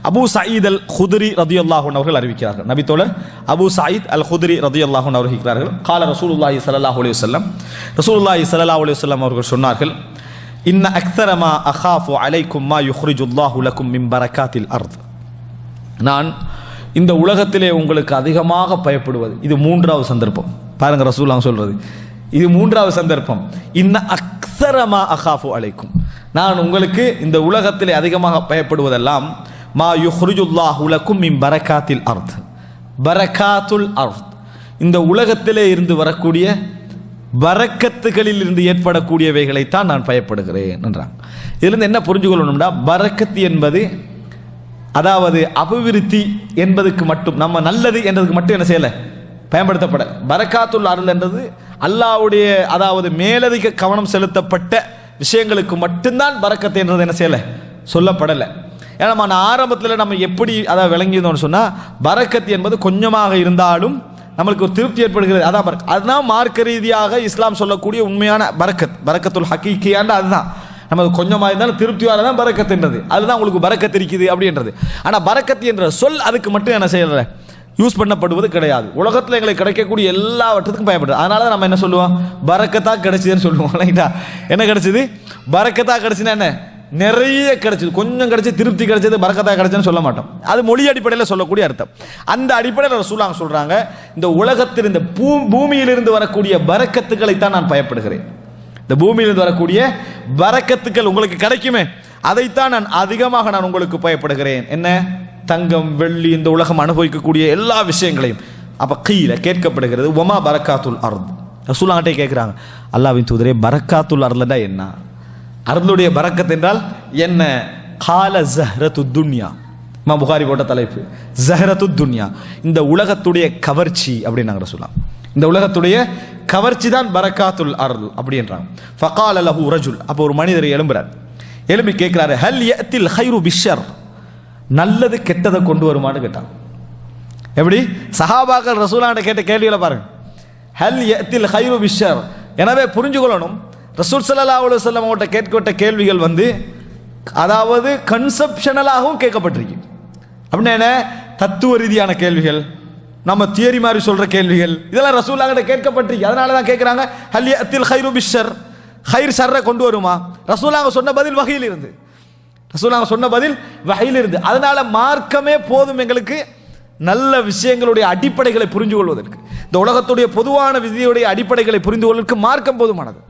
Abu Zayed அல் குத்ரி ரலியல்லாஹு அன்ஹு அவர்கள் அறிவிக்கிறார்கள். நபித்தோழர் அபூ சயீத் அல் குத்ரி ரலியல்லாஹு அன்ஹு அவர்கள் இருக்கிறார்கள். கால ரசூலுல்லாஹி ஸல்லல்லாஹு அலைஹி வஸல்லம், ரசூலுல்லாஹி ஸல்லல்லாஹு அலைஹி வஸல்லம் அவர்கள் சொன்னார்கள், இன்ன அக்ஸர மா அகாஃபு அலைக்கும் மா யுக்ரிஜுல்லாஹு லக்கும் மின் பரக்காத்தில் அர்த். நான் இந்த உலகத்திலே உங்களுக்கு அதிகமாக பயப்படுவது, இது மூன்றாவது சந்தர்ப்பம். பாருங்க ரசூலுல்லாஹ் சொல்றது, இது மூன்றாவது சந்தர்ப்பம். இன்ன அக்ஸர மா அகாஃபு அலைக்கும், நான் உங்களுக்கு இந்த உலகத்திலே அதிகமாக பயப்படுவதெல்லாம் மா யுக்ரிஜுல்லாஹு லக்கும் மின் பரக்காத்தில் அர்த். பரக்காத்துல் அர்த், இந்த உலகத்திலே இருந்து வரக்கூடிய பரக்கத்துகளில் இருந்து ஏற்படக்கூடியவைகளைத்தான் நான் பயப்படுகிறேன் என்றான். இதிலிருந்து என்ன புரிஞ்சுக்கொள்ளணும்னா, பரக்கத்து என்பது அதாவது அபிவிருத்தி என்பதுக்கு மட்டும், நம்ம நல்லது என்றதுக்கு மட்டும் என்ன செய்யலை, பயன்படுத்தப்பட. பரக்காத்துல் அருள் என்றது அல்லாஹ்வுடைய அதாவது மேலதிக கவனம் செலுத்தப்பட்ட விஷயங்களுக்கு மட்டும்தான் பரக்கத்து என்றது என்ன செய்யலை, சொல்லப்படலை. ஏன்னா நம்ம ஆரம்பத்தில் நம்ம எப்படி அதை விளங்கியிருந்தோம்னு சொன்னால், பரக்கத்து என்பது கொஞ்சமாக இருந்தாலும் நம்மளுக்கு ஒரு திருப்தி ஏற்படுகிறது, அதான் அதுதான் மார்க்க ரீதியாக இஸ்லாம் சொல்லக்கூடிய உண்மையான பரக்கத். பரக்கத்துல் ஹக்கீக்கியாண்டு அதுதான். நமக்கு கொஞ்சமாக இருந்தாலும் திருப்தியாக தான் பரக்கத்துன்றது, அதுதான் உங்களுக்கு பரக்கத்து இருக்குது அப்படின்றது. ஆனால் பரக்கத்து என்ற சொல் அதுக்கு மட்டும் என்ன செய்யற யூஸ் பண்ணப்படுவது கிடையாது. உலகத்தில் எங்களுக்கு கிடைக்கக்கூடிய எல்லாவற்றுக்கும் பயப்படுது. அதனால தான் நம்ம என்ன சொல்லுவோம், பரக்கத்தா கிடைச்சதுன்னு சொல்லுவோம். ரைட்டா, என்ன கிடைச்சது, பரக்கத்தா கிடைச்சுன்னா என்ன, நிறைய கிடைச்சது, கொஞ்சம் கிடைச்சி திருப்தி கிடைச்சது பரக்கத்தா கிடைச்சதுன்னு சொல்ல மாட்டோம். அது மொழி அடிப்படையில் சொல்லக்கூடிய அர்த்தம். அந்த அடிப்படையில் ரசூலுல்லாஹ் சொல்றாங்க, இந்த உலகத்தில் இந்த பூமியிலிருந்து வரக்கூடிய பரக்கத்துக்களைத்தான் நான் பயப்படுகிறேன். இந்த பூமியிலிருந்து வரக்கூடிய பரக்கத்துக்கள் உங்களுக்கு கிடைக்குமே, அதைத்தான் நான் அதிகமாக நான் உங்களுக்கு பயப்படுகிறேன். என்ன, தங்கம் வெள்ளி இந்த உலகம் அனுபவிக்கக்கூடிய எல்லா விஷயங்களையும். அப்ப கீழே கேட்கப்படுகிறது, ஒமா பரக்காத்துல் அர்த். ரசூலுல்லாஹ்ட்டே கேட்கிறாங்க, அல்லாஹ்வின் தூதரே பரக்காத்துல் அர்த்னா என்ன, அருளுடைய பரக்கத் என்றால் என்ன? கால ஜஹ்ரத்து துன்யா. இமாம் புகாரி போட்ட தலைப்பு ஜஹ்ரத்து துன்யா, இந்த உலகத்துடைய கவர்ச்சி அப்படின்னாங்க ரசூலுல்லாஹ். இந்த உலகத்துடைய கவர்ச்சி தான் பரக்காத்துல் அர்த் அப்படின்றாங்க. ஃபகால லஹு ரஜுல், அப்போ ஒரு மனிதர் எழும்புறார், எழும்பி கேட்கிறாரு, ஹல் யத்தில் ஹைரு பிஷர், நல்லது கெட்டதை கொண்டு வருமானு கேட்டான். எப்படி சஹாபாக்கள் ரசூலுல்லாஹ் கேட்ட கேள்விகளை பாருங்க, ஹல் யத்தில் ஹைரு பிஷர். எனவே புரிஞ்சுக்கொள்ளணும், ரசூல் ஸல்லல்லாஹு அலைஹி வஸல்லம் அவர்கிட்ட கேட்கப்பட்ட கேள்விகள் அதாவது கன்செப்ஷனலாகவும் கேட்கப்பட்டிருக்கு. அப்படின்னா என்ன, தத்துவ ரீதியான கேள்விகள், நம்ம தியரி மாதிரி சொல்ற கேள்விகள், இதெல்லாம் ரசூலுல்லாஹ் கிட்ட கேட்கப்பட்டிருக்கு. அதனால தான் கேட்கிறாங்க, ஹல் யத்தில் ஹைரு பிஷர், ஹைர் ஷர்ரை கொண்டு வருமா? ரசூலுல்லாஹ் சொன்ன பதில் வஹீல இருந்து, ரசூலுல்லாஹ் சொன்ன பதில் வஹீல இருந்து. அதனால மார்க்கமே போதும் எங்களுக்கு நல்ல விஷயங்களுடைய அடிப்படைகளை புரிந்து கொள்வதற்கு, இந்த உலகத்துடைய பொதுவான விதியுடைய அடிப்படைகளை புரிந்து கொள்வதற்கு மார்க்கம் போதுமானது.